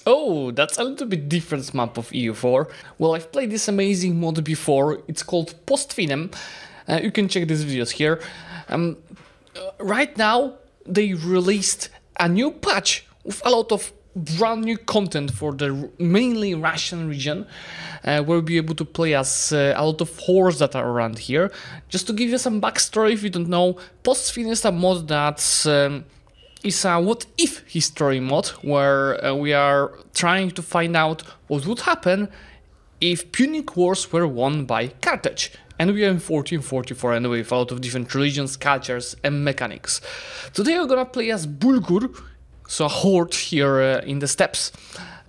Oh, that's a little bit different map of EU4. Well, I've played this amazing mod before. It's called Postfinem. You can check these videos here. Right now, they released a new patch with a lot of brand new content for the mainly Russian region. We'll be able to play as a lot of hordes that are around here. Just to give you some backstory, if you don't know, Postfinem is a mod that's is a what-if history mod, where we are trying to find out what would happen if Punic Wars were won by Carthage. And we are in 1444 anyway, with a lot of different religions, cultures and mechanics. Today we're gonna play as Bulgur, so a horde here in the steppes,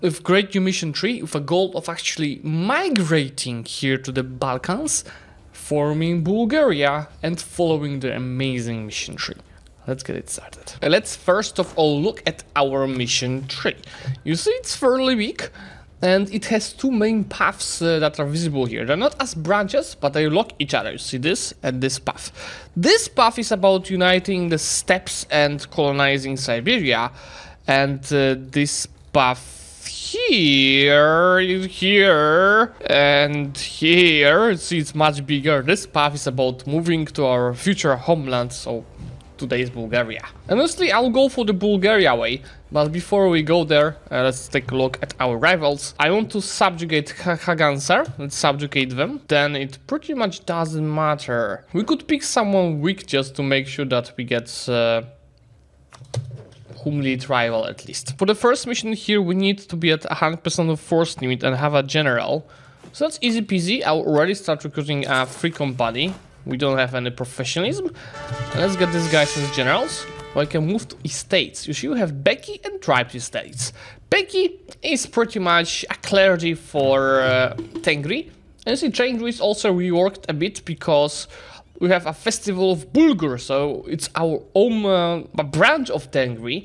with great new mission tree, with a goal of actually migrating here to the Balkans, forming Bulgaria and following the amazing mission tree. Let's get it started. Let's first of all look at our mission tree. You see it's fairly weak, and it has two main paths that are visible here. They're not as branches, but they lock each other. You see this and this path. This path is about uniting the steppes and colonizing Siberia, and this path here, and here, see it's much bigger. This path is about moving to our future homeland, so today's Bulgaria. Honestly, I'll go for the Bulgaria way, but before we go there, let's take a look at our rivals. I want to subjugate Hagansar, let's subjugate them, then it pretty much doesn't matter. We could pick someone weak just to make sure that we get lead rival at least. For the first mission here, we need to be at 100% of force limit and have a general. So that's easy peasy. I'll already start recruiting a free company. We don't have any professionalism. Let's get these guys as generals. I can move to estates. You see, you have Becky and Tribes estates. Becky is pretty much a clergy for Tengri. And you see, Tengri is also reworked a bit because we have a festival of Bulgur, so it's our own branch of Tengri.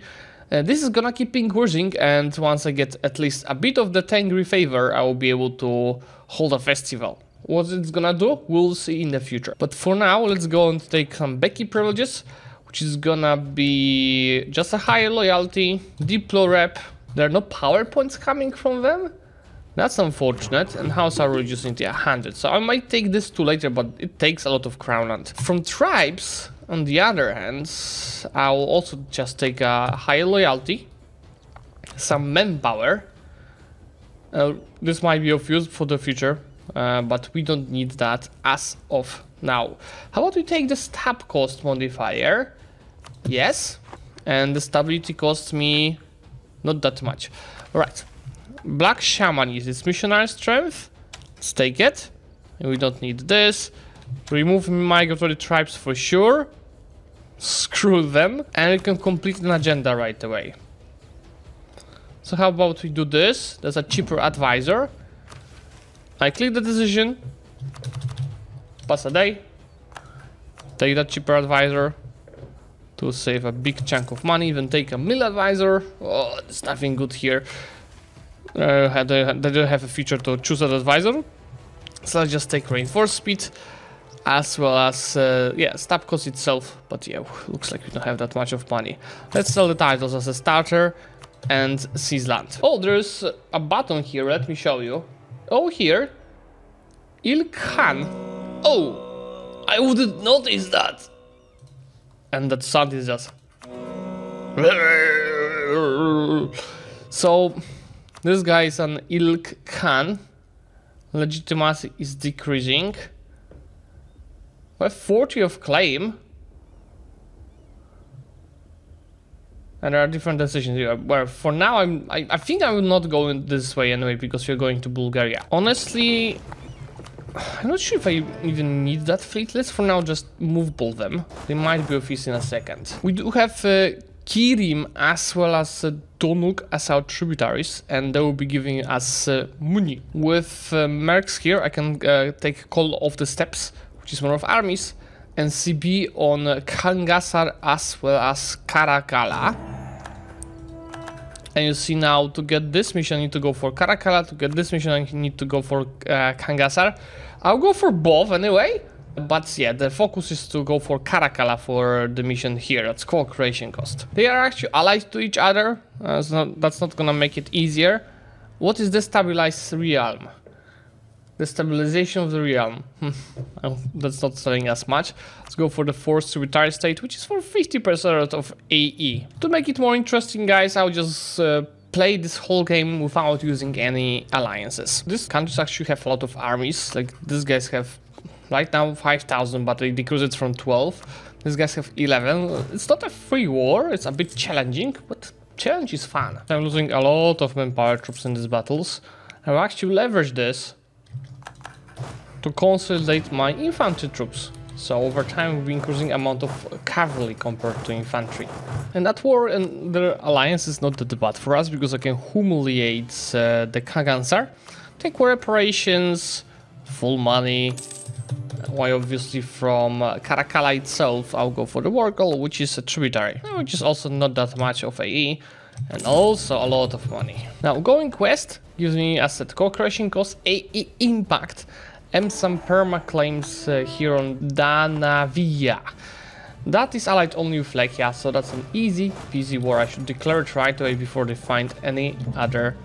This is gonna keep increasing, and once I get at least a bit of the Tengri favor, I will be able to hold a festival. What it's gonna do, we'll see in the future. But for now, let's go and take some Becky privileges, which is gonna be just a higher loyalty, Diplo rep. There are no power points coming from them. That's unfortunate, and house are reducing to 100. So I might take this to later, but it takes a lot of crown land. From tribes, on the other hand, I will also just take a higher loyalty, some manpower. This might be of use for the future. But we don't need that as of now. How about we take the stab cost modifier? Yes. And the stability costs me not that much. Alright. Black Shaman uses missionary strength. Let's take it. And we don't need this. Remove migratory tribes for sure. Screw them. And we can complete an agenda right away. So how about we do this? There's a cheaper advisor. I click the decision, pass a day, take that cheaper advisor to save a big chunk of money, then take a mill advisor. Oh, there's nothing good here. They don't have a feature to choose an advisor, so let's just take reinforced speed, as well as, yeah, stab cost itself, but yeah, looks like we don't have that much of money. Let's sell the titles as a starter and seize land. Oh, there's a button here, let me show you. Oh, here, Ilkhan. Oh, I wouldn't notice that. And that sound is just. So, this guy is an Ilkhan. Legitimacy is decreasing. We have 40 of claim. And there are different decisions here, where for now I think I will not go in this way anyway, because we're going to Bulgaria. Honestly, I'm not sure if I even need that fleet. Let's for now just move both them. They might be of use in a second. We do have Kirim as well as Donuk as our tributaries, and they will be giving us Muni. With Mercs here, I can take Call of the Steppes, which is one of armies, and CB on Kangasar as well as Karakala. And you see now, to get this mission I need to go for Karakala, to get this mission I need to go for Kangasar. I'll go for both anyway, But yeah, the focus is to go for Caracalla for the mission here. That's cooperation cost. They are actually allied to each other. That's not gonna make it easier. What is destabilized realm? The stabilization of the realm. That's not telling us much. Let's go for the forced retired state, which is for 50% of AE. To make it more interesting, guys, I'll just play this whole game without using any alliances. These countries actually have a lot of armies. Like these guys have right now 5,000, but they decrease it from 12. These guys have 11. It's not a free war. It's a bit challenging, but challenge is fun. I'm losing a lot of manpower troops in these battles. I will actually leverage this to consolidate my infantry troops. So over time we'll be increasing amount of cavalry compared to infantry. And that war and the alliance is not that bad for us because I can humiliate the Kagansar, take reparations, full money. Why obviously from Caracalla itself I'll go for the war goal, which is a tributary, which is also not that much of AE and also a lot of money. Now going west gives me asset cooperation cost, AE impact, and some perma claims here on Danavia. That is allied only with Lechia, so that's an easy peasy war. I should declare it right away before they find any other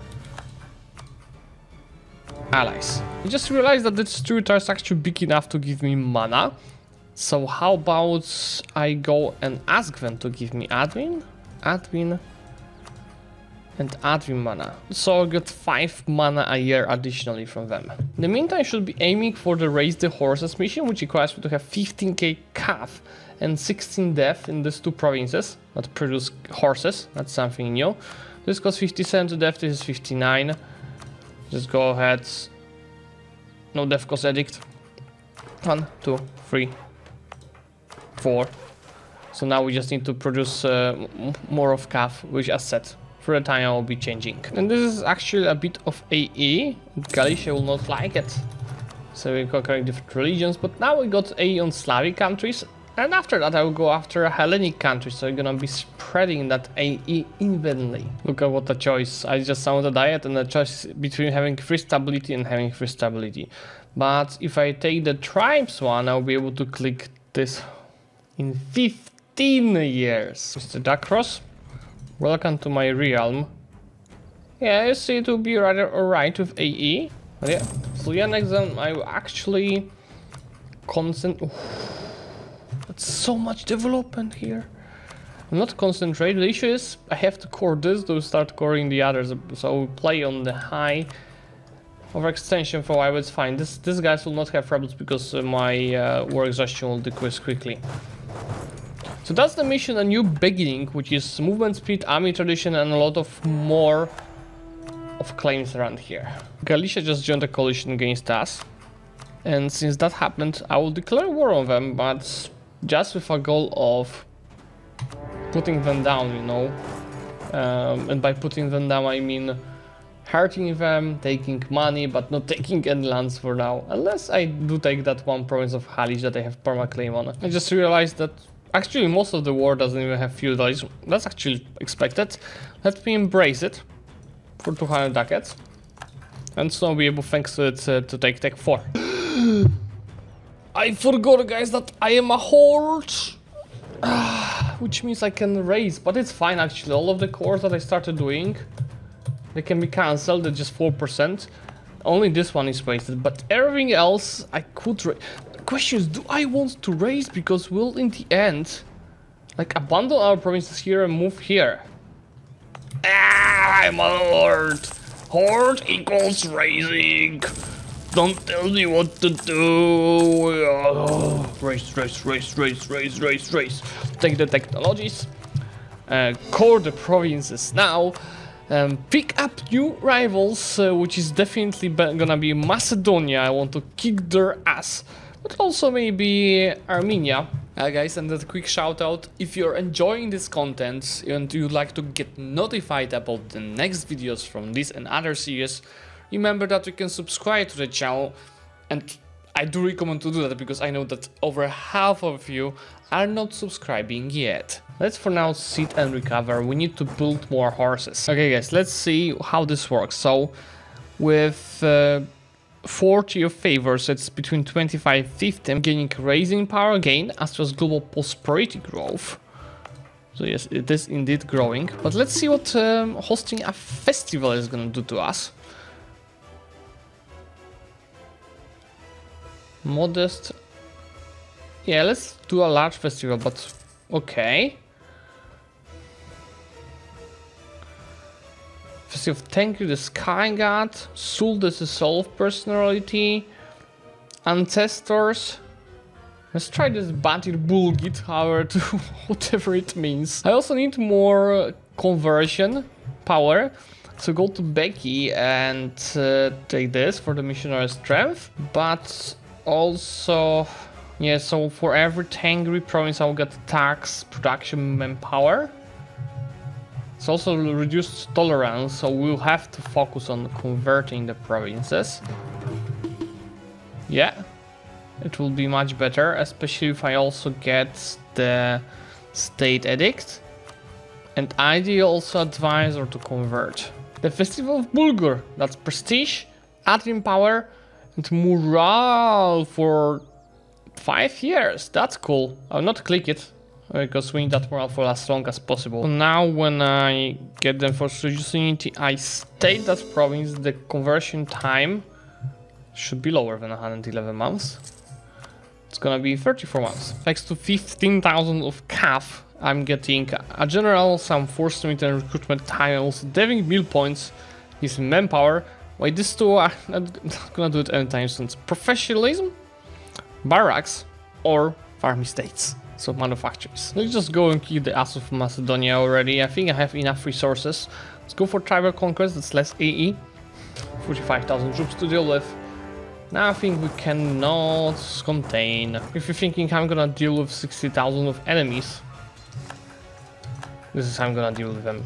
allies. I just realized that the distributor is actually big enough to give me mana. So how about I go and ask them to give me admin, and admin mana. So I got 5 mana a year additionally from them. In the meantime, I should be aiming for the Raise the Horses mission, which requires me to have 15k calf and 16 death in these 2 provinces that produce horses. That's something new. This costs 57 to death, this is 59. Just go ahead. No death cost edict. 1, 2, 3, 4. So now we just need to produce more of calf, which as said, for the time I will be changing. And this is actually a bit of AE. Galicia will not like it. So we're conquering different religions, but now we got AE on Slavic countries. And after that I will go after Hellenic countries, so we're gonna be spreading that AE evenly. Look at what a choice. I just found a diet and a choice between having free stability and having free stability. But if I take the tribes one, I'll be able to click this in 15 years. Mr. Duckross, welcome to my realm. Yeah, you see it will be rather alright with AE. But yeah, so yeah, next time I will actually concentrate. That's so much development here. I'm not concentrated. The issue is I have to core this to start coring the others. So we play on the high overextension for a while. It's fine. These guys will not have problems because my war exhaustion will decrease quickly. So that's the mission, a new beginning, which is movement speed, army tradition, and a lot of more of claims around here. Galicia just joined a coalition against us, and since that happened, I will declare war on them, but just with a goal of putting them down, you know. And by putting them down, I mean hurting them, taking money, but not taking any lands for now. Unless I do take that one province of Halish that I have perma-claim on. I just realized that actually most of the war doesn't even have feudalism. That's actually expected. Let me embrace it for 200 ducats. And so I'll be able, thanks to it, to take Tech 4. I forgot, guys, that I am a horde. Which means I can raise, but it's fine actually. All of the cores that I started doing, they can be cancelled at just 4%. Only this one is wasted, but everything else I could raise. The question is, do I want to raise? Because we'll in the end, like, abandon our provinces here and move here. I'm a horde. Horde equals raising. Don't tell me what to do. Race. Take the technologies. Core the provinces now. Pick up new rivals, which is definitely gonna be Macedonia. I want to kick their ass. But also maybe Armenia. Guys, and a quick shout out, if you're enjoying this content and you'd like to get notified about the next videos from this and other series, remember that you can subscribe to the channel, and I do recommend to do that because I know that over half of you are not subscribing yet. Let's for now sit and recover. We need to build more horses. Okay guys, let's see how this works. So with 40 of favor, so it's between 25 and 50. I'm gaining raising power gain as well as global prosperity growth. So yes, it is indeed growing. But let's see what hosting a festival is gonna do to us. Modest. Yeah, let's do a large festival, but okay. Festival of Tengri, the Sky God, Sul, the Soul personality, Ancestors. Let's try this Batir Bulgit, however, whatever it means. I also need more conversion power. So go to Becky and take this for the missionary strength. But also, yeah, so for every Tengri province I'll get tax, production, manpower. It's also reduced tolerance, so we'll have to focus on converting the provinces. Yeah, it will be much better, especially if I also get the state edict. And ideal also advisor to convert. The Festival of Bulgar, that's prestige, admin power, and morale for 5 years. That's cool. I'll not click it, because we need that morale for as long as possible. So now when I get them for religious unity, I state that province, the conversion time should be lower than 111 months. It's gonna be 34 months. Thanks to 15,000 of CAF, I'm getting a general, some force unit and recruitment tiles, deving mill points, his manpower. Wait, this two, I'm not gonna do it anytime soon. It's professionalism, barracks, or farm estates. So manufacturers. Let's just go and keep the ass of Macedonia already. I think I have enough resources. Let's go for tribal conquest, that's less AE. 45,000 troops to deal with. Now I think we cannot contain. If you're thinking I'm gonna deal with 60,000 of enemies, this is how I'm gonna deal with them.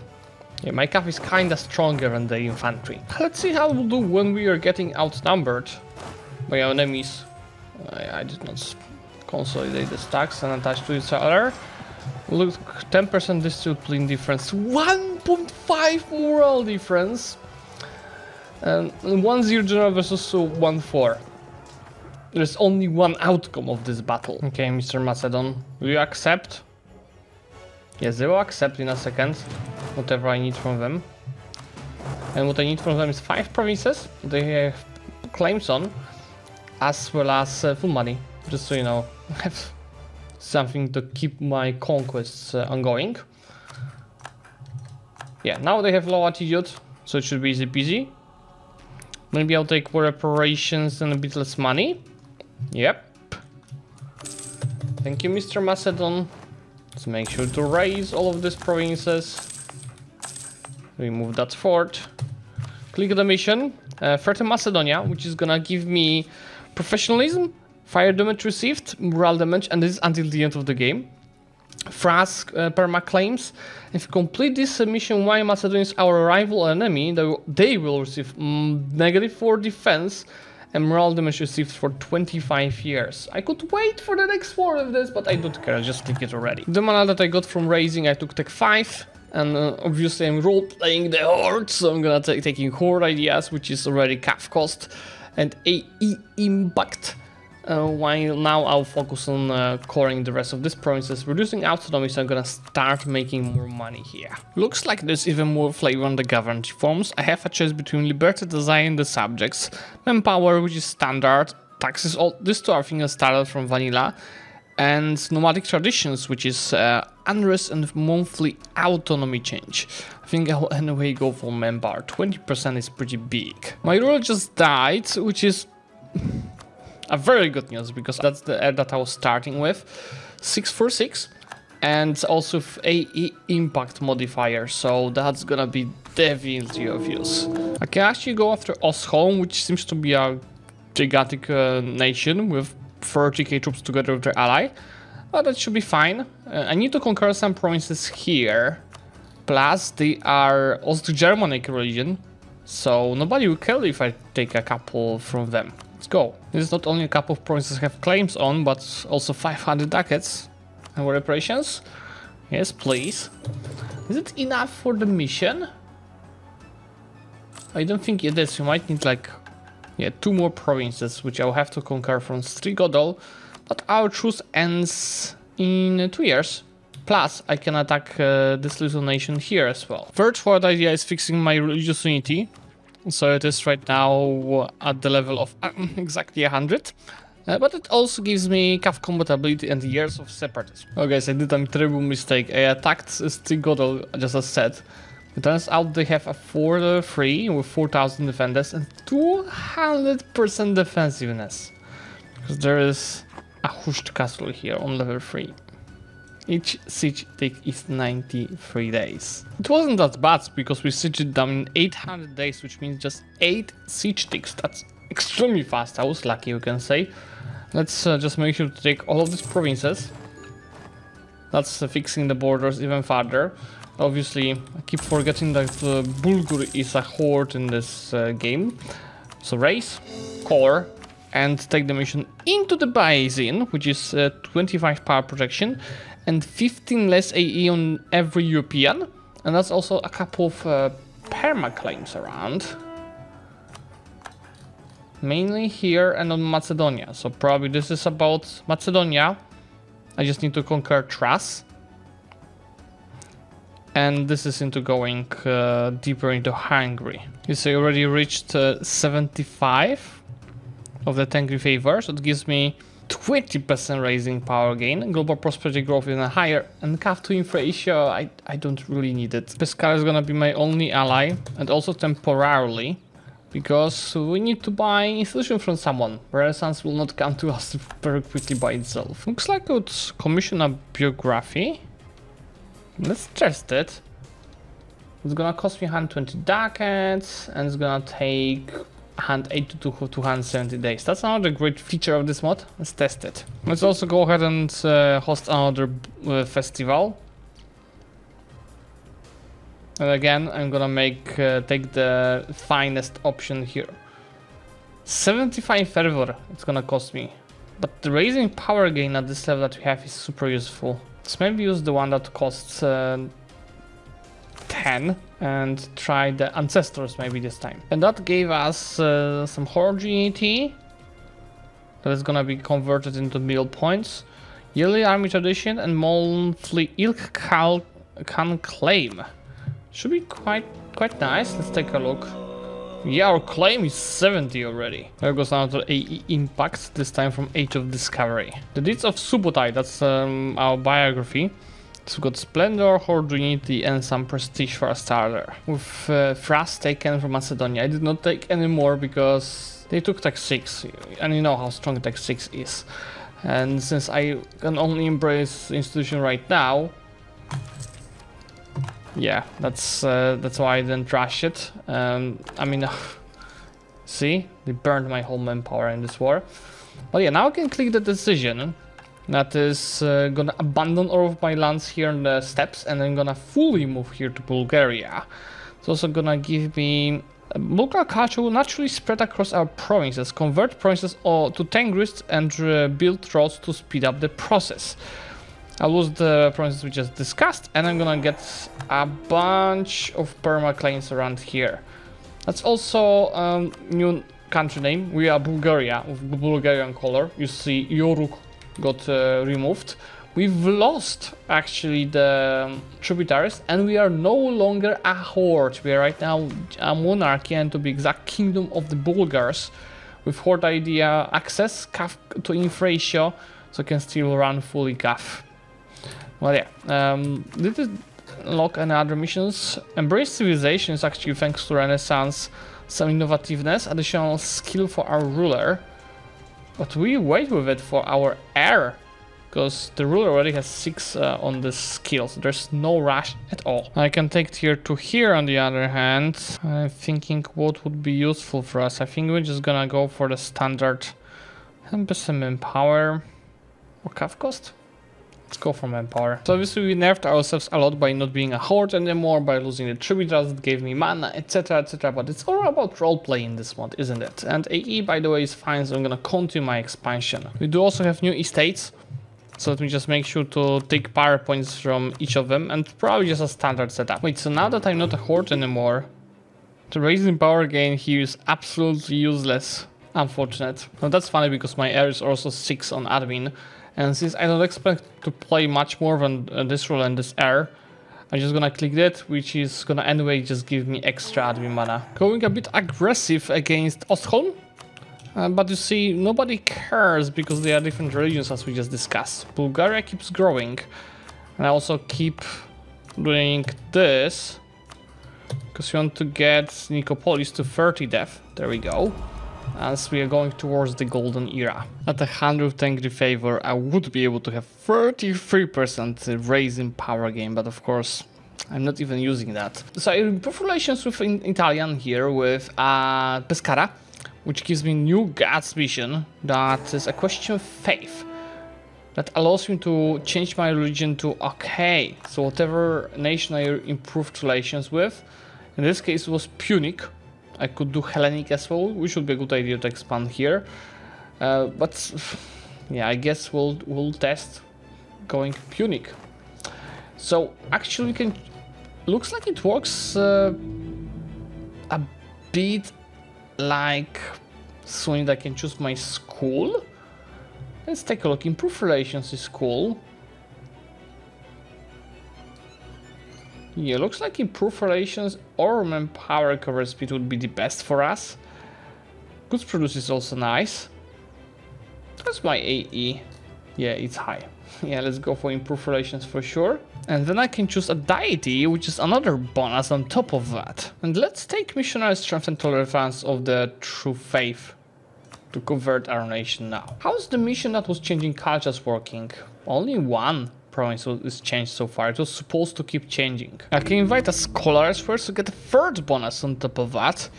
Yeah, my CAF is kinda stronger than the infantry. Let's see how we'll do when we are getting outnumbered by our enemies. I did not consolidate the stacks and attach to each other. Look, 10% discipline difference, 1.5 morale difference, and 1-0 general versus 1-4. There's only one outcome of this battle. Okay, Mr. Macedon, will you accept? Yes, they will accept in a second whatever I need from them. And what I need from them is 5 provinces they have claims on, as well as full money. Just so you know, I have something to keep my conquests ongoing. Yeah, now they have low attitude, so it should be easy peasy. Maybe I'll take more reparations and a bit less money. Yep. Thank you, Mr. Macedon. Let's make sure to raise all of these provinces. Remove that fort. Click the mission. Threaten Macedonia, which is gonna give me professionalism, fire damage received, morale damage, and this is until the end of the game. Frask perma claims. If you complete this mission while Macedonia is our rival enemy, they will receive -4 defense and morale damage received for 25 years. I could wait for the next war of this, but I don't care, I just click it already. The mana that I got from raising, I took Tech 5, and obviously I'm role-playing the Horde, so I'm gonna taking Horde ideas, which is already CAF cost, and AE impact. While now I'll focus on coring the rest of these provinces, reducing autonomy, so I'm gonna start making more money here. Looks like there's even more flavor on the government reforms. I have a choice between liberty design and the subjects, manpower, which is standard, taxes, all these two I think are started from vanilla, and nomadic traditions, which is unrest and monthly autonomy change. I think I'll anyway go for manpower. 20% is pretty big. My ruler just died, which is a very good news, because that's the air that I was starting with. 646, and also AE impact modifier, so that's gonna be definitely of use. I can actually go after Osholm, which seems to be a gigantic nation with 30k troops together with their ally. But that should be fine. I need to conquer some provinces here. Plus, they are Ost-Germanic religion, so nobody will kill if I take a couple from them. Let's go. This is not only a couple of provinces I have claims on, but also 500 ducats. And more reparations? Yes, please. Is it enough for the mission? I don't think it is. You might need like... Yeah, 2 more provinces, which I'll have to conquer from Strigodol. But our truce ends in 2 years. Plus, I can attack this little nation here as well. Third idea is fixing my religious unity. So it is right now at the level of exactly 100. But it also gives me CAF compatibility and years of separatism. Oh guys, I did a terrible mistake. I attacked Strigodol, just as said. It turns out they have a 4-3 with 4,000 defenders and 200% defensiveness. Because there is a Husht castle here on level 3. Each siege take is 93 days. It wasn't that bad because we sieged it down in 800 days, which means just 8 siege ticks. That's extremely fast. I was lucky, you can say. Let's just make sure to take all of these provinces. That's fixing the borders even further. Obviously, I keep forgetting that Bulgaria is a horde in this game. So raise, core, and take the mission into the basin, which is 25 power protection and 15 less AE on every European. And that's also a couple of perma claims around. Mainly here and on Macedonia. So probably this is about Macedonia. I just need to conquer Thrace. And this is into going deeper into Hungary. You see, I already reached 75 of the Tengri favor, so it gives me 20% raising power gain. Global prosperity growth even higher, and CAF to infra ratio, I don't really need it. Pescara is gonna be my only ally, and also temporarily, because we need to buy institution from someone. Renaissance will not come to us very quickly by itself. Looks like I would commission a biography. Let's test it. It's gonna cost me 120 ducats, and it's gonna take 180 to 270 days. That's another great feature of this mod. Let's test it. Let's also go ahead and host another festival. And again, I'm gonna take the finest option here. 75 fervor it's gonna cost me. But the raising power gain at this level that we have is super useful. Let's maybe use the one that costs 10 and try the ancestors maybe this time. And that gave us some horde unity that is gonna be converted into middle points. Yearly army tradition and monthly ilk can claim. Should be quite nice. Let's take a look. Yeah, our claim is 70 already. There goes another AE impact, this time from Age of Discovery. The Deeds of Subotai, that's our biography. So we got Splendor, Horde Unity, and some Prestige for a starter. With Thrace taken from Macedonia. I did not take any more because they took Tech 6, and you know how strong Tech 6 is. And since I can only embrace institution right now, yeah, that's why I didn't rush it. I mean, see, they burned my whole manpower in this war. But yeah, now I can click the decision that is gonna abandon all of my lands here in the steppes, and I'm gonna fully move here to Bulgaria. It's also gonna give me local culture will naturally spread across our provinces, convert provinces to Tengris, and build roads to speed up the process. I'll lose the provinces we just discussed, and I'm gonna get a bunch of perma claims around here. That's also new country name. We are Bulgaria with Bulgarian color. You see Yoruk got removed. We've lost actually the tributaries, and we are no longer a horde. We are right now a monarchy, and to be exact, kingdom of the Bulgars, with horde idea access CAF to inf ratio, so can still run fully CAF. Well, yeah, did it unlock any other missions? Embrace civilization is actually thanks to Renaissance, some innovativeness, additional skill for our ruler. But we wait with it for our heir, because the ruler already has 6 on this skill, so there's no rush at all. I can take tier 2 here on the other hand. I'm thinking what would be useful for us. I think we're just gonna go for the standard 10% manpower or CAF cost. Let's go for manpower. So obviously we nerfed ourselves a lot by not being a horde anymore, by losing the tributaries that gave me mana, etc, etc. But it's all about roleplay in this mod, isn't it? And AE, by the way, is fine, so I'm gonna continue my expansion. We do also have new estates, so let me just make sure to take power points from each of them, and probably just a standard setup. Wait, so now that I'm not a horde anymore, the raising power gain here is absolutely useless. Unfortunate. Well, that's funny because my heir is also 6 on admin. And since I don't expect to play much more than this role and this heir, I'm just gonna click that, which is gonna anyway just give me extra admin mana. Going a bit aggressive against Ostholm. But you see, nobody cares because they are different religions as we just discussed. Bulgaria keeps growing. And I also keep doing this. Because we want to get Nicopolis to 30 death. There we go. As we are going towards the golden era. At 100 angry favor, I would be able to have 33% raise in power gain, but of course, I'm not even using that. So I improve relations with Italian here with Pescara, which gives me new gods mission that is a question of faith. That allows me to change my religion to okay. So whatever nation I improved relations with, in this case it was Punic. I could do Hellenic as well, which would be a good idea to expand here. But yeah, I guess we'll test going Punic. So actually we can, looks like it works a bit like soon I can choose my school. Let's take a look. Improve relations is cool. Yeah, looks like improve relations or manpower cover speed would be the best for us. Goods produce is also nice. That's my AE. Yeah, it's high. Yeah, let's go for improve relations for sure. And then I can choose a deity, which is another bonus on top of that. And let's take missionary strength and tolerance of the true faith to convert our nation now. How's the mission that was changing cultures working? Only one province is changed so far. It was supposed to keep changing. I can invite a scholar first to get a third bonus on top of that.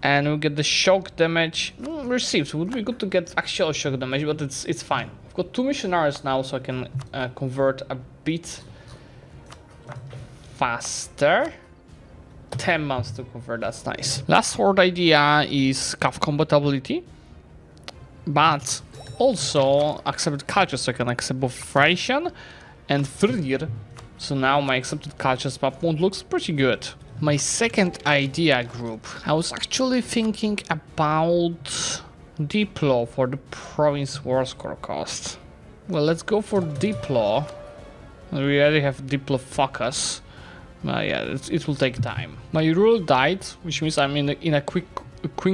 And we get the shock damage received. It would be good to get actual shock damage, but it's fine. I've got 2 missionaries now, so I can convert a bit faster. 10 months to convert, that's nice. Last word idea is CAF compatibility, but also accepted cultures, so I can accept both Thracian and Thridir. So now my accepted cultures map mode looks pretty good. My second idea group, I was actually thinking about Diplo for the province war score cost. Well, let's go for Diplo. We already have Diplo focus. Yeah, it will take time. My rule died, which means I'm in a quick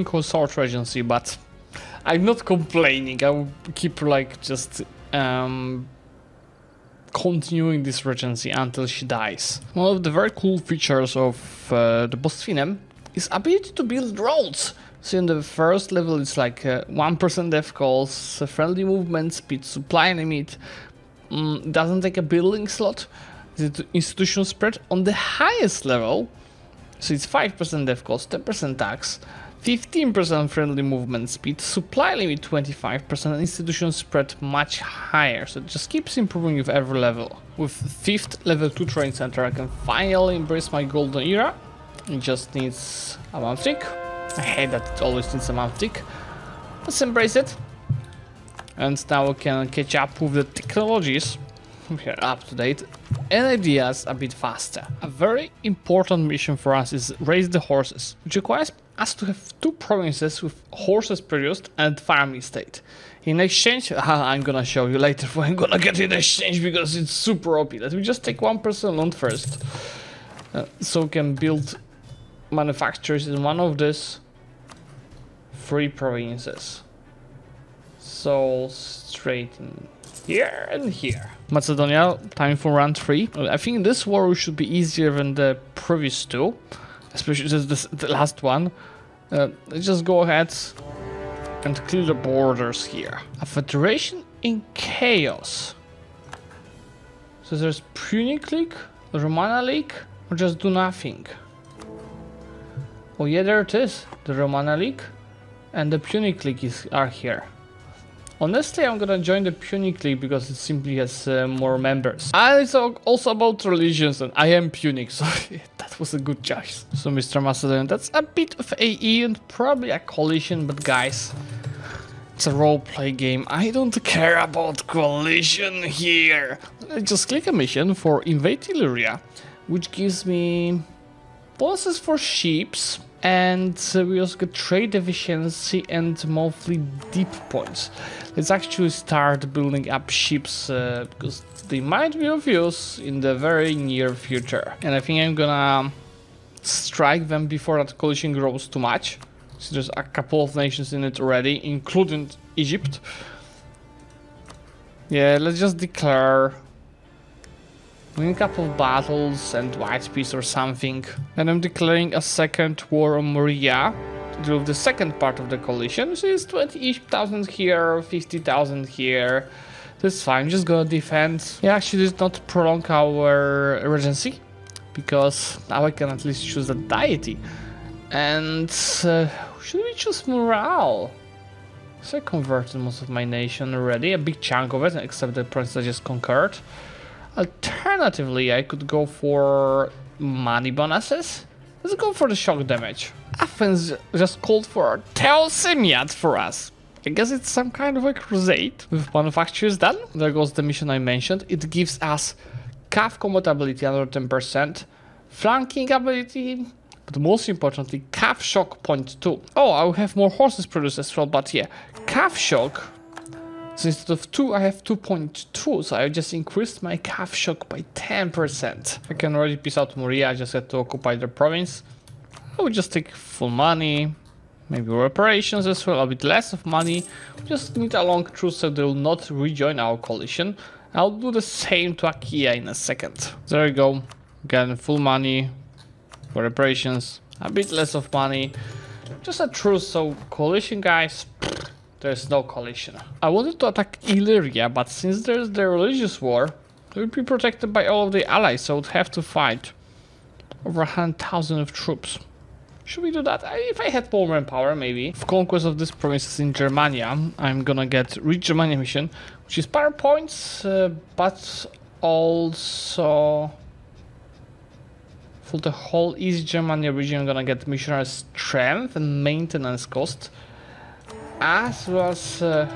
consort regency, but I'm not complaining. I will keep like just continuing this regency until she dies. One of the very cool features of the Bosphinem is ability to build roads. So in the first level it's like 1% death calls, friendly movement speed, supply limit, doesn't take a building slot. The institutional spread on the highest level, so it's 5% death cost, 10% tax, 15% friendly movement speed, supply limit 25%, and institutional spread much higher, so it just keeps improving with every level. With 5th level 2 train center I can finally embrace my golden era. It just needs a month tick. I hate that it always needs a month tick. Let's embrace it. And now we can catch up with the technologies. We are up to date and ideas a bit faster. A very important mission for us is raise the horses, which requires us to have 2 provinces with horses produced and farming state. In exchange, I'm gonna show you later what I'm gonna get in exchange because it's super OP. Let me just take 1% loan first. So we can build manufacturers in one of these 3 provinces. So straight in here and here. Macedonia, time for round 3. I think this war should be easier than the previous 2, especially the last one. Let's just go ahead and clear the borders here. A federation in chaos. So there's Punic League, Romana League, or just do nothing. Oh yeah, there it is. The Romana League and the Punic League are here. Honestly, I'm gonna join the Punic League because it simply has more members. And it's also about religions, and I am Punic, so that was a good choice. So, Mr. Macedonian, that's a bit of AE and probably a coalition, but guys, it's a roleplay game. I don't care about coalition here. Let's just click a mission for Invade Illyria, which gives me bonuses for ships And we also get trade efficiency and monthly deep points. Let's actually start building up ships because they might be of use in the very near future. And I think I'm gonna strike them before that coalition grows too much. So there's a couple of nations in it already, including Egypt. Yeah, let's just declare. Win a couple of battles and white peace or something. And I'm declaring a second war on Moria to deal with the second part of the coalition, which is 20,000 here, 50,000 here. That's fine, just gonna defend. Yeah, actually did not prolong our regency, because now I can at least choose a deity. And should we choose morale? So I converted most of my nation already, a big chunk of it, except the province I just conquered. Alternatively, I could go for money bonuses. Let's go for the shock damage. Athens just called for Theosimiad for us. I guess it's some kind of a crusade. With manufacturers done, there goes the mission I mentioned. It gives us cav combat ability under 10%, flanking ability, but most importantly, cav shock 0.2. Oh, I will have more horses produced as well, but yeah, cav shock. So instead of 2, I have 2.2, so I just increased my cav shock by 10%. I can already piece out Moria, I just had to occupy the province. I would just take full money, maybe reparations as well, a bit less of money. We just need a long truce so they will not rejoin our coalition. I'll do the same to Achaia in a second. There we go, again full money, for reparations, a bit less of money. Just a truce, so coalition guys, there's no coalition. I wanted to attack Illyria, but since there's the religious war, it would be protected by all of the allies, so I would have to fight over 100,000 of troops. Should we do that? If I had more manpower, maybe. For conquest of these provinces in Germania, I'm gonna get Reach Germania mission, which is power points, but also for the whole East Germania region, I'm gonna get missionary strength and maintenance cost, as well as a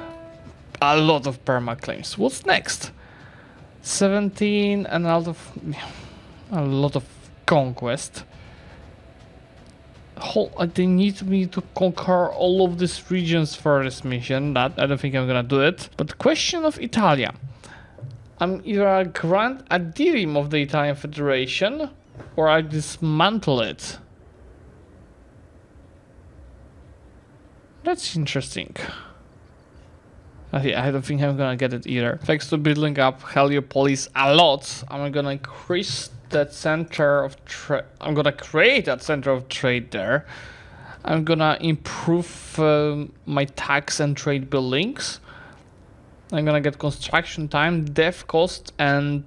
lot of perma claims. What's next? 17 and a lot of conquest. They need me to conquer all of these regions for this mission. That I don't think I'm gonna do it. But the question of Italia. I'm either a grand adhirim of the Italian Federation or I dismantle it. That's interesting. I don't think I'm gonna get it either. Thanks to building up Heliopolis a lot, I'm gonna increase that center of trade. I'm gonna create that center of trade there. I'm gonna improve my tax and trade buildings. I'm gonna get construction time, death cost, and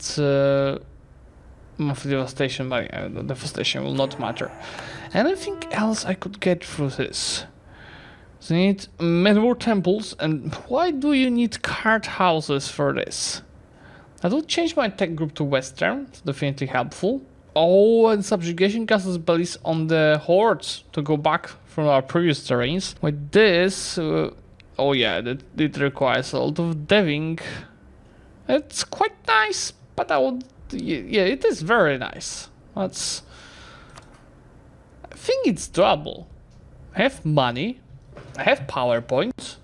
monthly devastation. But the devastation will not matter. Anything else I could get through this? So you need many more temples, and why do you need card houses for this? I will change my tech group to Western, it's definitely helpful. Oh, and subjugation castles bellies on the hordes to go back from our previous terrains. With this, oh yeah, it requires a lot of deving. It's quite nice, but I would, yeah, it is very nice. I think it's doable. I have money. I have PowerPoint.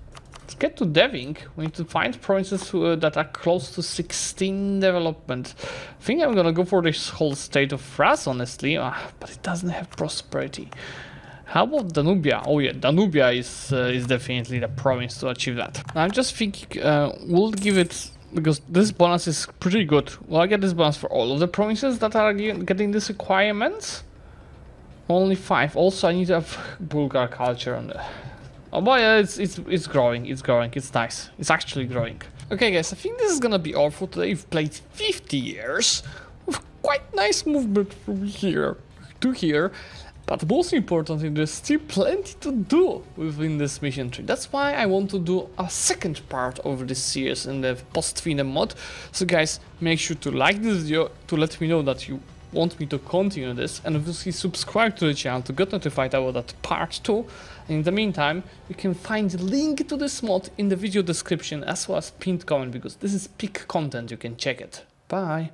Let's get to deving. We need to find provinces that are close to 16 development. I think I'm gonna go for this whole state of France, honestly, but it doesn't have prosperity. How about Danubia? Oh yeah, Danubia is definitely the province to achieve that. I'm just thinking we'll give it, because this bonus is pretty good. Will I get this bonus for all of the provinces that are getting this requirements? Only 5. Also, I need to have Bulgar culture on the. Oh boy, it's growing, it's nice. It's actually growing. Okay guys, I think this is gonna be all for today. We've played 50 years with quite nice movement from here to here. But most importantly, there's still plenty to do within this mission tree. That's why I want to do a second part of this series in the post-Finem mod. So guys, make sure to like this video to let me know that you want me to continue this, and obviously subscribe to the channel to get notified about that part 2. And in the meantime, you can find the link to this mod in the video description as well as pinned comment, because this is peak content, you can check it. Bye!